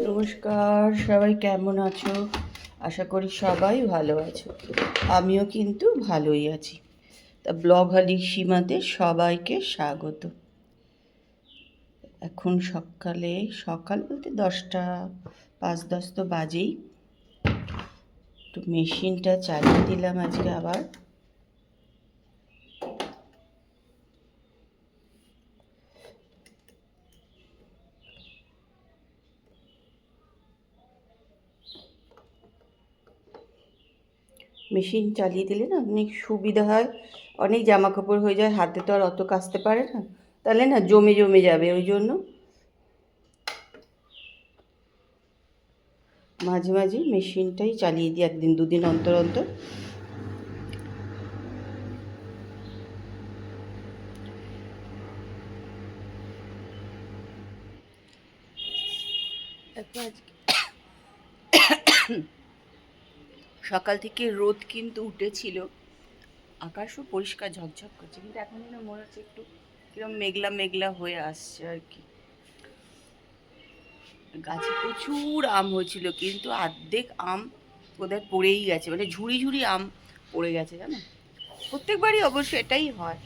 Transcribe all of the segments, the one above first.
নমস্কার, সবাই কেমন আছো? আশা করি সবাই ভালো আছো। আমিও কিন্তু ভালোই আছি। তা ব্লগ হালির সীমাতে সবাইকে স্বাগত। এখন সকাল বলতে 10টা 5-10 তো বাজেই। তো মেশিনটা চালিয়ে দিলাম আজকে আবার। মেশিন চালিয়ে দিলে না অনেক সুবিধা হয়, অনেক জামা কাপড় হয়ে যায়, হাতে তো আর অত কাচতে পারে না, তাহলে না জমে জমে যাবে। ওই জন্য মাঝে মাঝে মেশিনটাই চালিয়ে দিই, 1-2 দিন অন্তর অন্তর। সকাল থেকে রোদ কিন্তু উঠেছিল, আকাশও পরিষ্কার ঝকঝক করছে, কিন্তু এখন যেন মনে হচ্ছে একটু কিরকম মেঘলা মেঘলা হয়ে আসছে আর কি। গাছে প্রচুর আম হয়েছিল, কিন্তু অর্ধেক আম বোধহয় পড়েই গেছে, মানে ঝুড়ি ঝুড়ি আম পড়ে গেছে জানো। প্রত্যেকবারই অবশ্য এটাই হয়,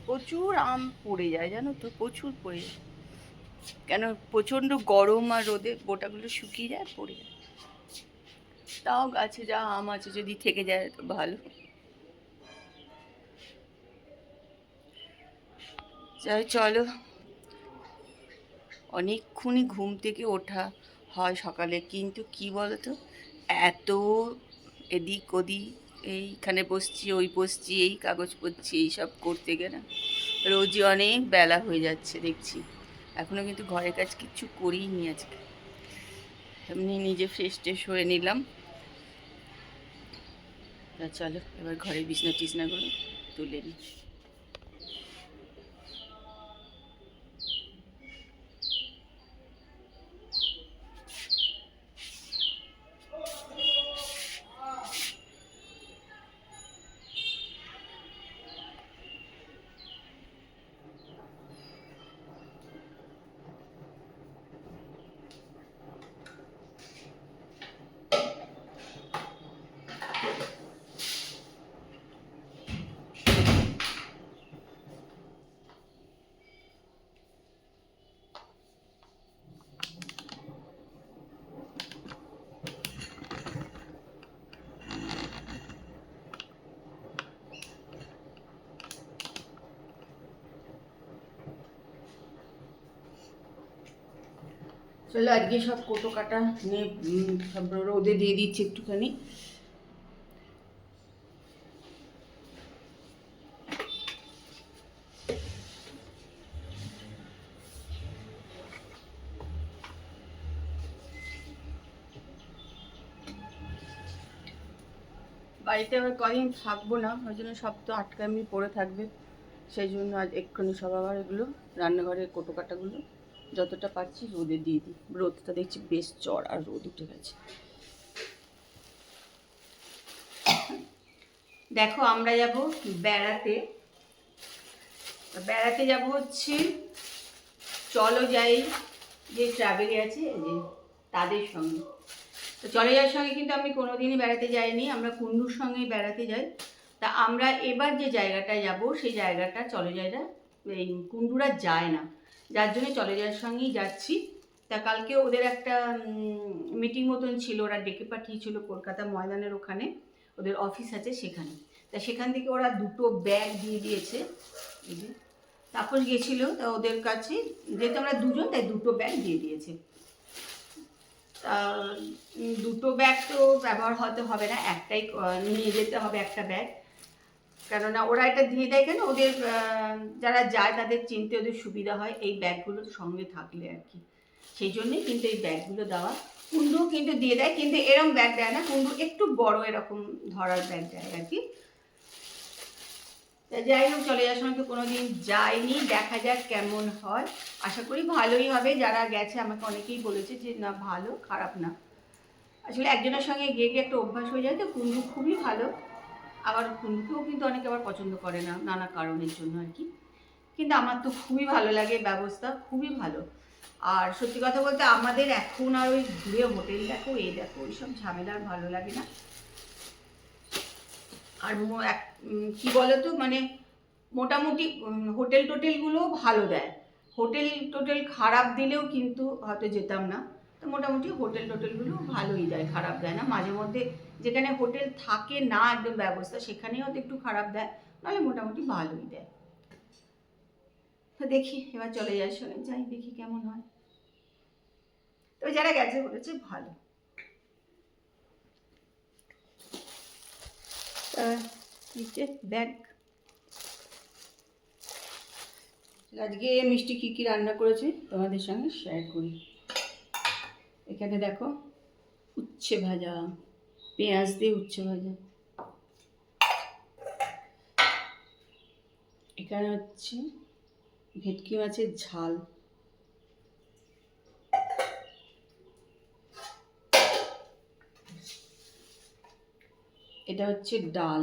প্রচুর আম পড়ে যায় জানো তো, প্রচুর পড়ে যায়। কেন, প্রচণ্ড গরম আর রোদে বোটাগুলো শুকিয়ে যায়, পড়ে যায়। তাও গাছে যা আম আছে যদি থেকে যায় তো ভালো। যাই চলো, অনেকক্ষণই ঘুম থেকে ওঠা হয় সকালে, কিন্তু কি বলতো, এত এদিক ওদিক, এইখানে বসছি ওই বসছি, এই কাগজ পড়ছি, এইসব করতে গেলে রোজই অনেক বেলা হয়ে যাচ্ছে দেখছি। এখনও কিন্তু ঘরের কাজ কিচ্ছু করিনি আজকে, এমনি নিজে ফ্রেশ ট্রেশ হয়ে নিলাম। তা চলো এবার ঘরের বিছনা টিছনাগুলো তুলে নিই। চলো আজকে সব কোটো কাটা নিয়ে সব রোদে দিয়ে দিচ্ছি একটুখানি। বাড়িতে আবার কদিন থাকবো না, ওই জন্য সব তো আটকামি পড়ে থাকবে, সেই জন্য আজ এক্ষুনি সব আবার এগুলো রান্নাঘরের কোটো কাটাগুলো যতটা পারছি রোদে দিয়ে দিই। রোদটা দেখছি বেশ চড়া রোদ উঠে গেছে। দেখো আমরা যাব বেড়াতে, বেড়াতে যাব হচ্ছে চলো যাই যে ট্রাভেলে আছে যে তাদের সঙ্গে। তো চলে যাওয়ার সঙ্গে কিন্তু আমি কোনোদিনই বেড়াতে যাইনি, আমরা কুন্ডুর সঙ্গেই বেড়াতে যাই। তা আমরা এবার যে জায়গাটায় যাব সেই জায়গাটা চলে যায়টা এই কুন্ডুরা যায় না, যার জন্য চলে যাওয়ার সঙ্গেই যাচ্ছি। তা কালকে ওদের একটা মিটিং মতন ছিল, ওরা ডেকে পাঠিয়েছিল কলকাতা ময়দানের ওখানে, ওদের অফিস আছে সেখানে। তা সেখান থেকে ওরা 2টো ব্যাগ দিয়ে দিয়েছে। এই যে তাপস গেছিল, তা ওদের কাছে যেহেতু আমরা দুজন তাই 2টো ব্যাগ দিয়ে দিয়েছে। তা 2টো ব্যাগ তো ব্যবহার হয়তো হবে না, একটাই নিয়ে যেতে হবে একটা ব্যাগ। কেননা ওরা এটা দিয়ে দেয় কেন, ওদের যারা যায় তাদের চিনতে ওদের সুবিধা হয় এই ব্যাগগুলো সঙ্গে থাকলে আর কি, সেই জন্যই কিন্তু এই ব্যাগগুলো দেওয়া। কুন্ডু কিন্তু দিয়ে দেয়, কিন্তু এরকম ব্যাগ দেয় না, কুন্ডু একটু বড় এরকম ধরার ব্যাগ দেয় আর কি। যাই হোক, চলে যাওয়ার সময় তো কোনোদিন যাইনি, দেখা যাক কেমন হয়, আশা করি ভালোই হবে। যারা গেছে আমাকে অনেকেই বলেছে যে না ভালো, খারাপ না। আসলে একজনের সঙ্গে গিয়ে গিয়ে একটা অভ্যাস হয়ে যায়, তো কুন্ডু খুবই ভালো। আবার কুন্ডুকেও কিন্তু অনেকে আবার পছন্দ করে না, নানা কারণের জন্য আর কি। কিন্তু আমার তো খুবই ভালো লাগে, ব্যবস্থা খুবই ভালো। আর সত্যি কথা বলতে আমাদের এখন আর ওই ঘুরে হোটেল দেখো এই দেখো ওইসব ঝামেলা আর ভালো লাগে না। আর কি বলতো মানে মোটামুটি হোটেল টোটেলগুলো ভালো দেয়, হোটেল টোটেল খারাপ দিলেও কিন্তু হয়তো যেতাম না। তো মোটামুটি হোটেল টোটেলগুলো ভালোই দেয়, খারাপ দেয় না। মাঝে মধ্যে যেখানে হোটেল থাকে না একদম ব্যবস্থা সেখানেও হয়তো একটু খারাপ দেয়, নাহলে মোটামুটি ভালোই দেয়। তো দেখি এবার চলে যাওয়ার সময় যাই দেখি কেমন হয়। তবে যারা গেছে বলেছে ভালো। ব্যাগ আজকে মিষ্টি কী কী রান্না করেছে তোমাদের সঙ্গে শেয়ার করি। এখানে দেখো উচ্ছে ভাজা, পেঁয়াজ দিয়ে উচ্ছে ভাজা। এখানে হচ্ছে ভেটকি মাছের ঝাল। এটা হচ্ছে ডাল।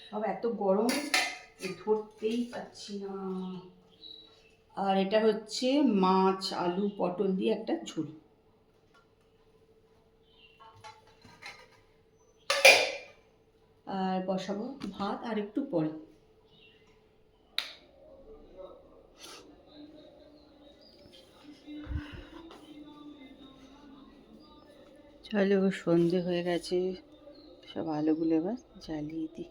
সব এত গরম ধরতেই পাচ্ছি না। আর এটা হচ্ছে মাছ আলু পটল দিয়ে একটা ঝোল। আর বসাবো ভাত আর একটু পরে। চলো সন্ধে হয়ে গেছে, সব আলোগুলো এবার জ্বালিয়ে দিই।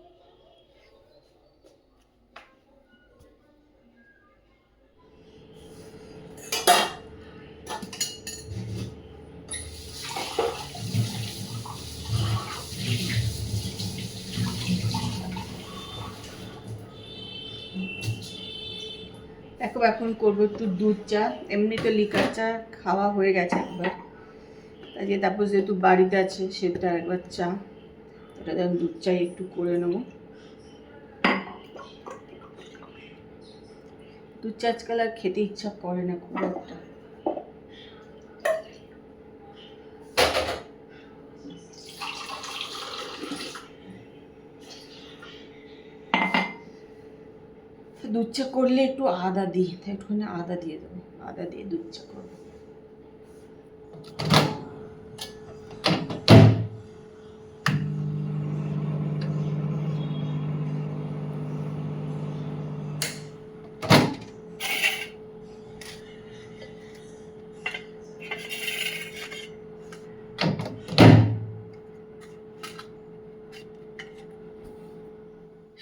দেখো এখন করবো একটু দুধ চা। এমনি তো লিকার চা খাওয়া হয়ে গেছে একবার, তাই তারপর যেহেতু বাড়িতে আছে সেটা একবার চা, ওটা দেখো দুধ চাই একটু করে নেবো। দুধ চা আজকাল আর খেতে ইচ্ছা করে না খুব একটা। দুধ চা করলে একটু আদা দিই, তাই একটুখানি আদা দিয়ে দেবো, আদা দিয়ে দুধ চা করবো।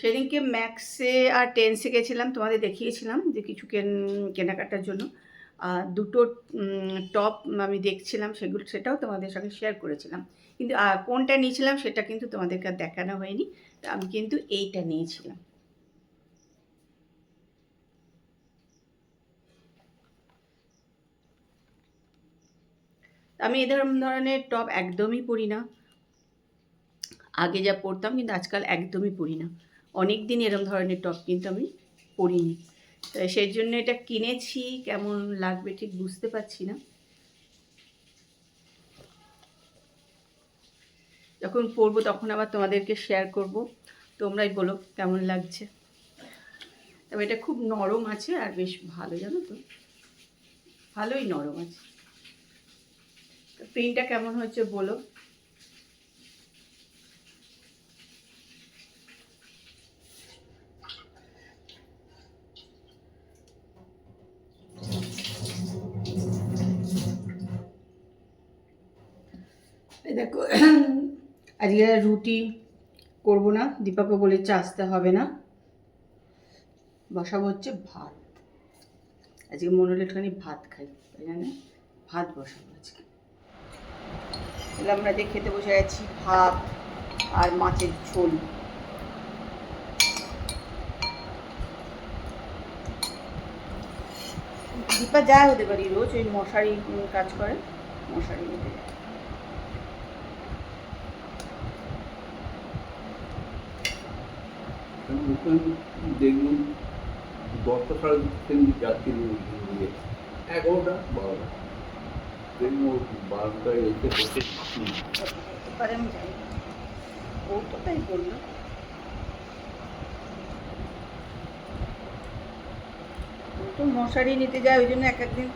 সেদিনকে ম্যাক্সে আর টেন্সে গেছিলাম, তোমাদের দেখিয়েছিলাম যে কিছু কেনাকাটার জন্য দুটো টপ আমি দেখছিলাম, সেটাও তোমাদের সঙ্গে শেয়ার করেছিলাম। কিন্তু কোনটা নিয়েছিলাম সেটা কিন্তু তোমাদেরকে দেখানো হয়নি। আমি কিন্তু এইটা নিয়েছিলাম। আমি এই ধরনের টপ একদমই পরি না, আগে যা পরতাম কিন্তু আজকাল একদমই পরি না। অনেক দিন এরকম ধরনের টপ কিন্তু আমি পরিনি, তাই সেই জন্য এটা কিনেছি। কেমন লাগবে ঠিক বুঝতে পারছি না, যখন পরবো তখন আবার তোমাদেরকে শেয়ার করব, তোমরাই বলো কেমন লাগছে। তবে এটা খুব নরম আছে আর বেশ ভালো, জানো তো, ভালোই নরম আছে। প্রিন্টটা কেমন হচ্ছে বলো। দেখো আজকে রুটি করবো না, দীপাকে বলেছে আসতে হবে না, বসাবো হচ্ছে ভাত। আজকে মনে হলো একটুখানি ভাত খাই, তাই জন্য ভাত বসাবো আজকে। তাহলে আমরা যে খেতে বসে গেছি ভাত আর মাছের ঝোল। দীপা যায় হতে পারি রোজ, ওই মশারি কাজ করে, মশারি নিতে যায়। দেখুন 10টা সাড়ে 10টা যাত্রী 11টা 12টা দেখুন 12টায় এসে বসে আমি যাই। কোথায় বললো? ও তো মশারি নিতে যায়, ওই জন্য এক একদিন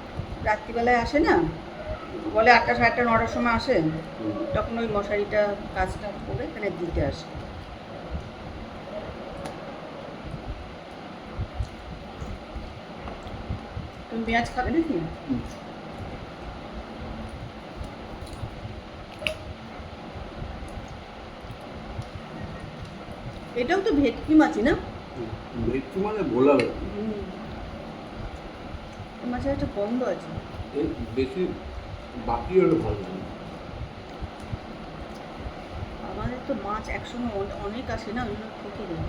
রাত্রিবেলায় আসে না, বলে 8টা 8:30 9টার সময় আসে, তখন ওই মশারিটা কাজটা করে এখানে দিতে আসে। তুমি পেঁয়াজ খাবে নাকি? এটাও তো ভেটকি মাছই না? ভেটকি মানে ভোলা ভেটকি। মাছের একটা গন্ধ আছে। এর বেশি বাকি হলে ভালো লাগে। আমাদের তো মাছ একসঙ্গে অনেক আসে না, ওই জন্য থেকে যায়।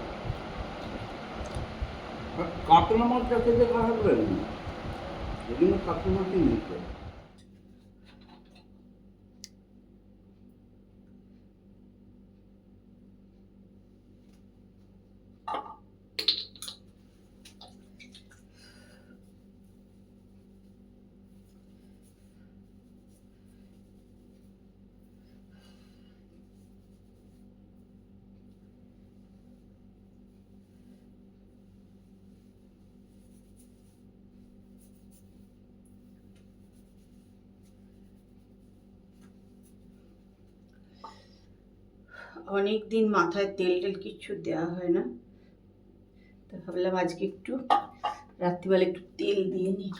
আর কাতলা মাছটা খেতে খারাপ লাগে না, ওই জন্য কাতলা মাছই নিতে হয়। অনেক দিন মাথায় তেল টেল কিচ্ছু দেওয়া হয় না, তো ভাবলাম আজকে একটু রাত্রিবেলা একটু তেল দিয়ে নিই।